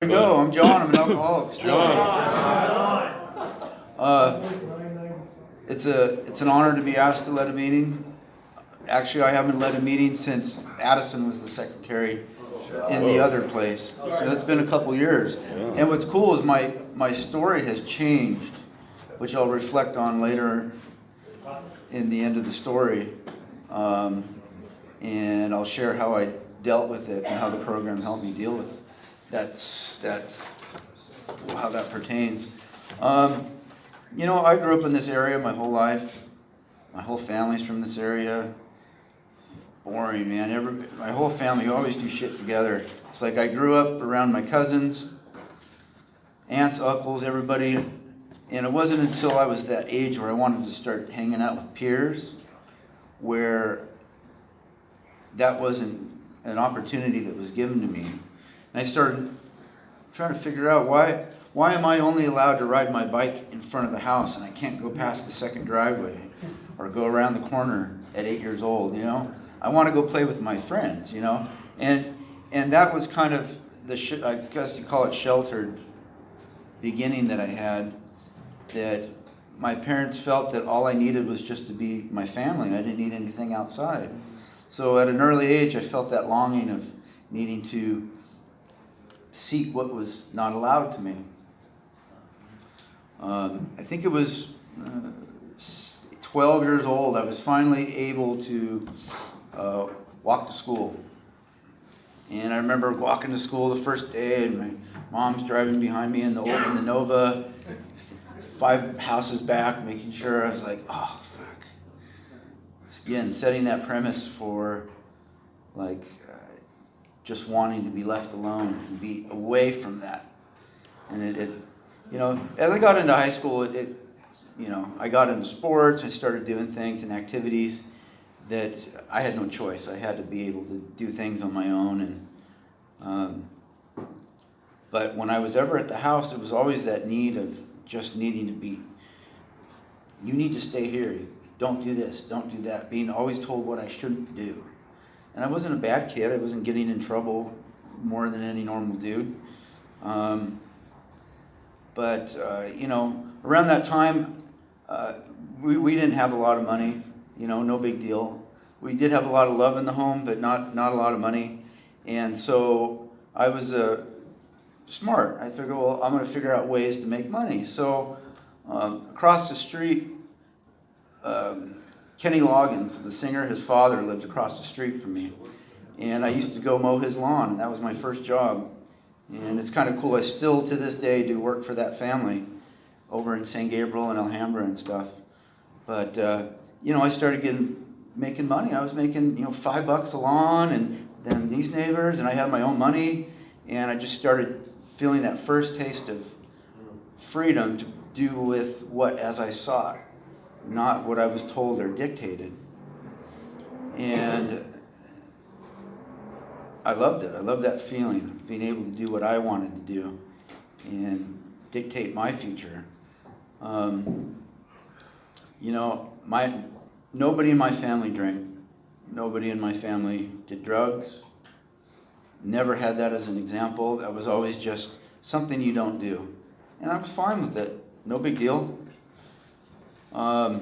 Here we go. I'm John. I'm an alcoholic. Uh, it's an honor to be asked to lead a meeting. Actually, I haven't led a meeting since Addison was the secretary in the other place. So it's been a couple years. And what's cool is my story has changed, which I'll reflect on later in the end of the story. And I'll share how I dealt with it and how the program helped me deal with it. That's how that pertains. I grew up in this area my whole life. My whole family's from this area. Boring, man. My whole family always do shit together. It's like I grew up around my cousins, aunts, uncles, everybody. And it wasn't until I was that age where I wanted to start hanging out with peers where that wasn't an opportunity that was given to me. And I started trying to figure out why am I only allowed to ride my bike in front of the house and I can't go past the second driveway or go around the corner at 8 years old, I want to go play with my friends, And that was kind of I guess you call it sheltered beginning that I had, that my parents felt that all I needed was just to be my family. I didn't need anything outside. So at an early age, I felt that longing of needing to seek what was not allowed to me. I think it was 12 years old, I was finally able to walk to school. And I remember walking to school the first day, and my mom's driving behind me in the Nova, 5 houses back, making sure. I was like, oh, fuck. Again, setting that premise for, just wanting to be left alone and be away from that. And as I got into high school, I got into sports. I started doing things and activities that I had no choice. I had to be able to do things on my own. But when I was ever at the house, it was always that need of just needing to be. You need to stay here. Don't do this. Don't do that. Being always told what I shouldn't do. And I wasn't a bad kid. I wasn't getting in trouble more than any normal dude. But around that time, we didn't have a lot of money. No big deal. We did have a lot of love in the home, but not a lot of money. And so I was smart. I figured, well, I'm going to figure out ways to make money. So across the street, Kenny Loggins, the singer, his father lived across the street from me. And I used to go mow his lawn. And that was my first job. And it's kind of cool. I still, to this day, do work for that family over in San Gabriel and Alhambra and stuff. But, I started making money. I was making, $5 a lawn, and then these neighbors, and I had my own money. And I just started feeling that first taste of freedom to do with what as I saw it, not what I was told or dictated. And I loved it. I loved that feeling of being able to do what I wanted to do and dictate my future. Nobody in my family drank. Nobody in my family did drugs. Never had that as an example. That was always just something you don't do. And I was fine with it. No big deal. My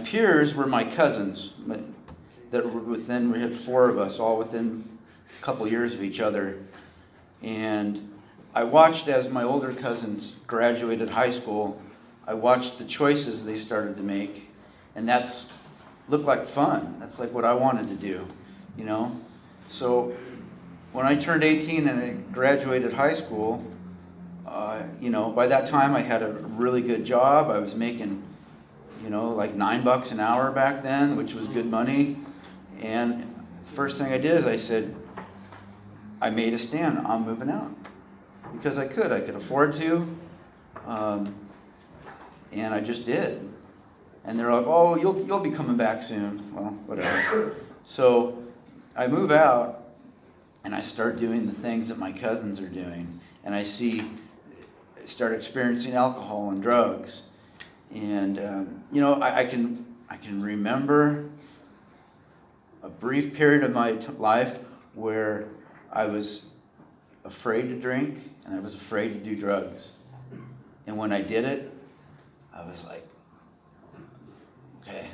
peers were my cousins. We had 4 of us, all within a couple years of each other. And I watched as my older cousins graduated high school. I watched the choices they started to make. And that's looked like fun. That's like what I wanted to do, So when I turned 18 and I graduated high school, by that time I had a really good job. I was making, like $9 an hour back then, which was good money. And first thing I did is I said, I made a stand. I'm moving out because I could afford to. And I just did. And they're like, oh, you'll be coming back soon. Well, whatever. So I move out and I start doing the things that my cousins are doing. And I start experiencing alcohol and drugs. And, I can remember a brief period of my life where I was afraid to drink, and I was afraid to do drugs. And when I did it, I was like, okay.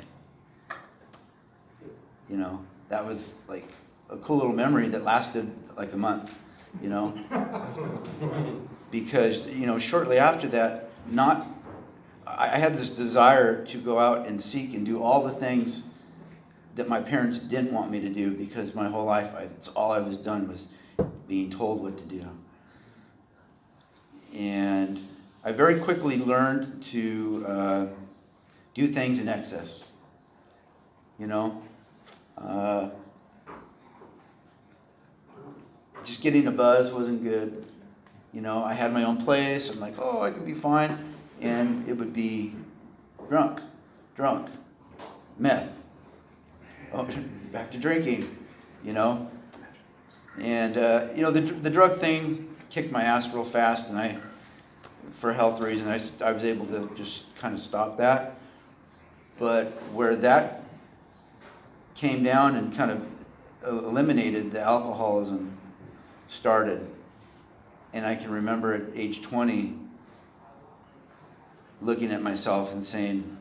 You know, that was like a cool little memory that lasted like a month, you know. Because, you know, shortly after that, I had this desire to go out and seek and do all the things that my parents didn't want me to do, because my whole life, it's all I was done was being told what to do. And I very quickly learned to do things in excess, you know. Just getting a buzz wasn't good. You know, I had my own place. I'm like, oh, I can be fine. And it would be drunk, meth. Oh, back to drinking, you know. And, you know, the drug thing kicked my ass real fast. And for health reasons, I was able to just kind of stop that. But where that came down and kind of eliminated, the alcoholism started. And I can remember at age 20 looking at myself and saying,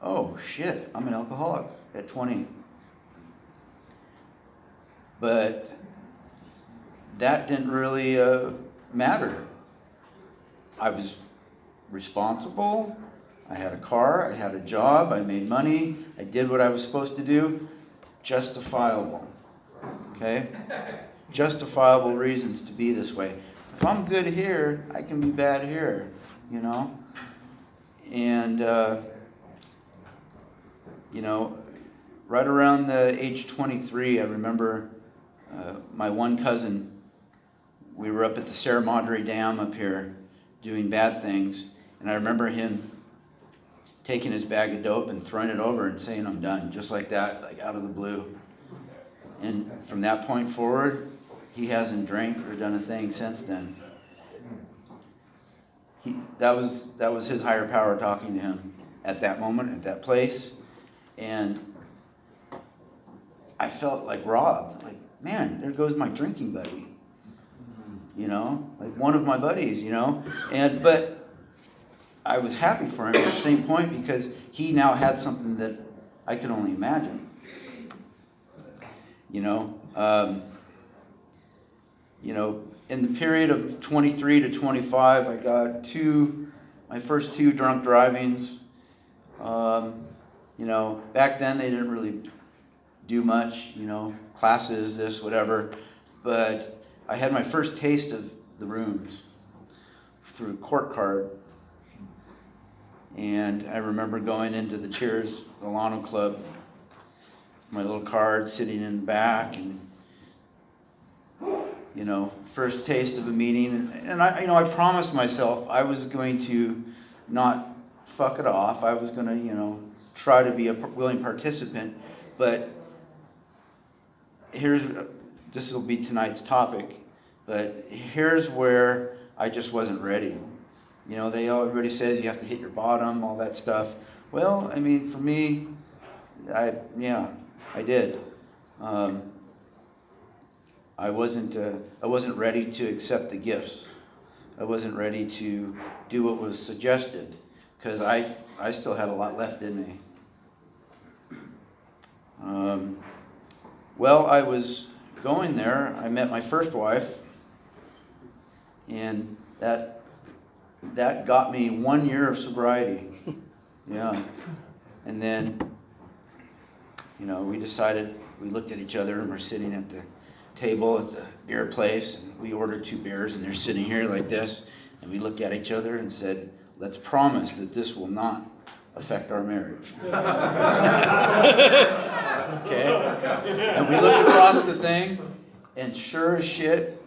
oh shit, I'm an alcoholic at 20. But that didn't really matter. I was responsible. I had a car, I had a job, I made money, I did what I was supposed to do. Justifiable. Okay? Justifiable reasons to be this way. If I'm good here, I can be bad here, you know? And, you know, right around the age 23, I remember my one cousin, we were up at the Sierra Madre Dam up here doing bad things, and I remember him taking his bag of dope and throwing it over and saying, I'm done, just like that, like out of the blue. And from that point forward, he hasn't drank or done a thing since then. That was his higher power talking to him at that moment, at that place. And I felt like robbed. Like, man, there goes my drinking buddy. You know, like one of my buddies, you know. But I was happy for him at the same point, because he now had something that I could only imagine. You know, in the period of 23 to 25, I got my first two drunk drivings. You know, back then they didn't really do much, you know, classes, this, whatever. But I had my first taste of the rooms through a court card. And I remember going into the Cheers Milano Club, my little card sitting in the back, and you know, first taste of a meeting. And I promised myself I was going to not fuck it off. I was going to, you know, try to be a willing participant. But this will be tonight's topic, but here's where I just wasn't ready. You know, everybody says you have to hit your bottom, all that stuff. Well, I mean, for me, I did. I wasn't ready to accept the gifts. I wasn't ready to do what was suggested, because I still had a lot left in me. Well, I was going there. I met my first wife, and that got me 1 year of sobriety. Yeah. And then, you know, we looked at each other, and we're sitting at the table at the beer place, and we ordered 2 beers, and they're sitting here like this, and we looked at each other and said, let's promise that this will not affect our marriage. Okay? And we looked across the thing, and sure as shit,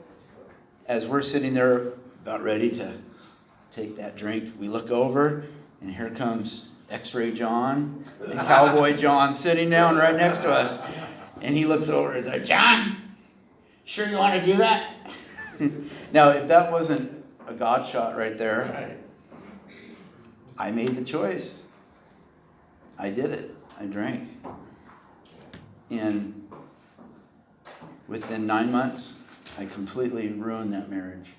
as we're sitting there about ready to take that drink, we look over, and here comes X-Ray John and Cowboy John sitting down right next to us. And he looks over and is like, John, sure you want to do that? Now, if that wasn't a God shot right there, I made the choice. I did it. I drank. And within 9 months, I completely ruined that marriage.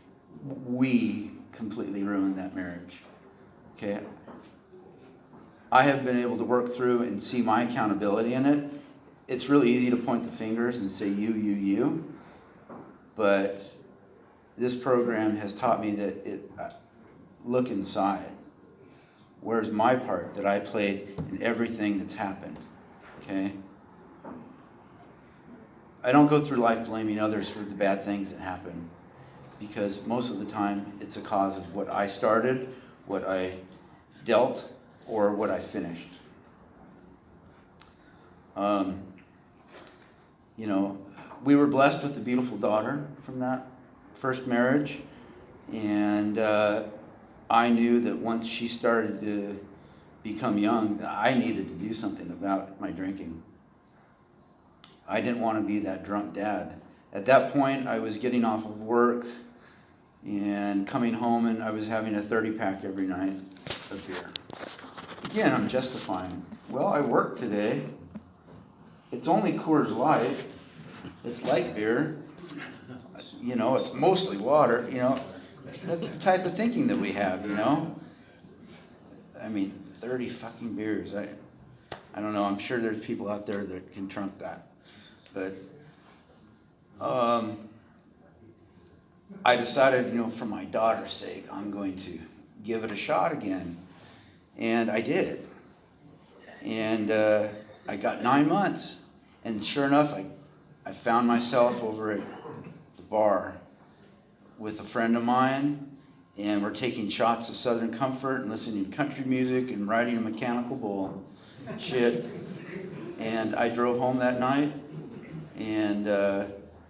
We completely ruined that marriage. Okay? I have been able to work through and see my accountability in it. It's really easy to point the fingers and say you. But this program has taught me that look inside. Where's my part that I played in everything that's happened? Okay? I don't go through life blaming others for the bad things that happen, because most of the time it's a cause of what I started, what I dealt, or what I finished. We were blessed with a beautiful daughter from that first marriage, and I knew that once she started to become young, I needed to do something about my drinking. I didn't want to be that drunk dad. At that point, I was getting off of work and coming home, and I was having a 30-pack every night of beer. Again, I'm justifying. Well, I worked today. It's only Coors Light. It's like beer. It's mostly water. That's the type of thinking that we have, I mean, 30 fucking beers. I don't know. I'm sure there's people out there that can trump that. But I decided, for my daughter's sake, I'm going to give it a shot again. And I did. And I got 9 months. And sure enough, I found myself over at the bar with a friend of mine, and we're taking shots of Southern Comfort and listening to country music and riding a mechanical bull. Shit. And I drove home that night, and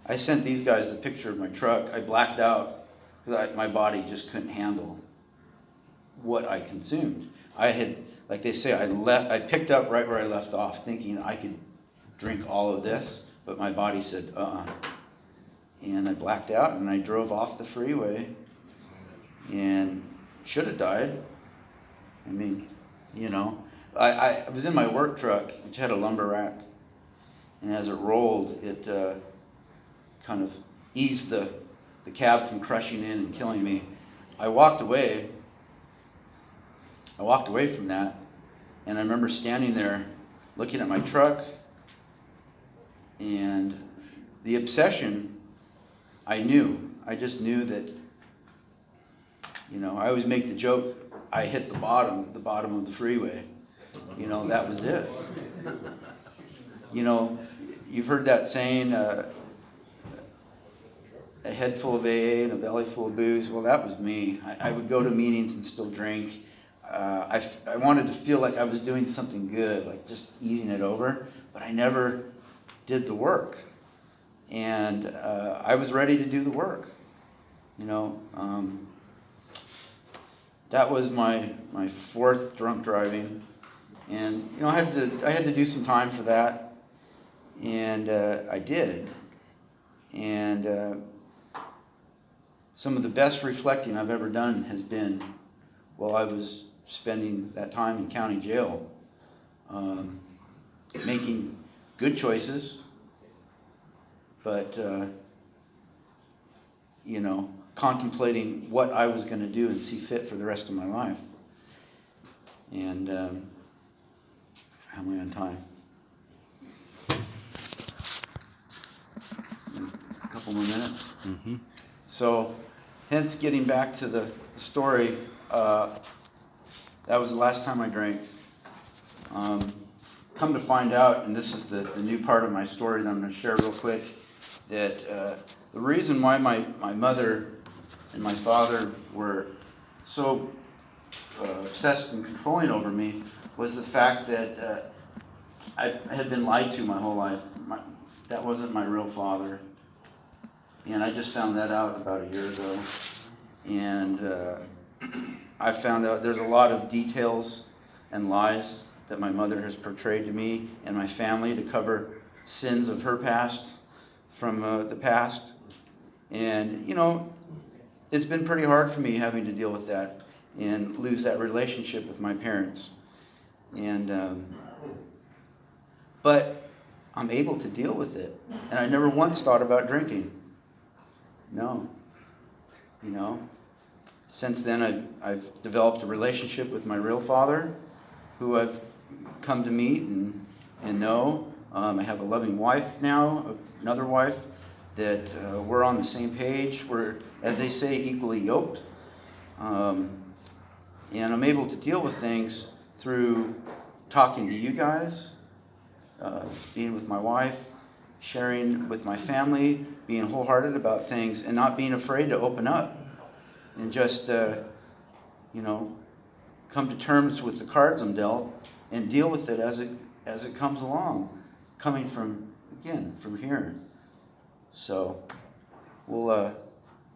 I sent these guys the picture of my truck. I blacked out because my body just couldn't handle what I consumed. I had, like they say, I picked up right where I left off, thinking I could drink all of this, but my body said, And I blacked out, and I drove off the freeway, and should have died. I mean, I was in my work truck, which had a lumber rack, and as it rolled, it kind of eased the cab from crushing in and killing me. I walked away from that, and I remember standing there looking at my truck, and the obsession, I just knew that, I always make the joke, I hit the bottom of the freeway. That was it. You've heard that saying, a head full of AA and a belly full of booze. Well, that was me. I would go to meetings and still drink. I wanted to feel like I was doing something good, like just easing it over, but I never did the work. And I was ready to do the work. That was my fourth drunk driving, and I had to do some time for that, and I did. And some of the best reflecting I've ever done has been while I was spending that time in county jail, making good choices, but contemplating what I was going to do and see fit for the rest of my life. And how am I on time? A couple more minutes. Mm-hmm. So, hence getting back to the story, that was the last time I drank. Come to find out, and this is the new part of my story that I'm going to share real quick, that the reason why my mother and my father were so obsessed and controlling over me was the fact that I had been lied to my whole life. That wasn't my real father. And I just found that out about a year ago. And I found out there's a lot of details and lies that my mother has portrayed to me and my family to cover sins of her past from the past. And, it's been pretty hard for me having to deal with that and lose that relationship with my parents. And but I'm able to deal with it. And I never once thought about drinking. No. You know, since then I've developed a relationship with my real father, who I've come to meet and know. I have a loving wife now, another wife, that we're on the same page. We're, as they say, equally yoked. And I'm able to deal with things through talking to you guys, being with my wife, sharing with my family, being wholehearted about things, and not being afraid to open up and just, you know, come to terms with the cards I'm dealt and deal with it as it comes along, coming from, again, from here. So we'll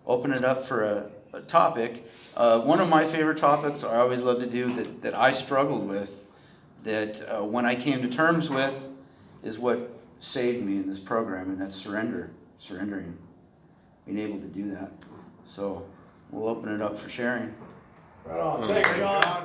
open it up for a topic. One of my favorite topics I always love to do that I struggled with, that when I came to terms with, is what saved me in this program, and that's surrendering, being able to do that. So we'll open it up for sharing. Right on. Thanks, John.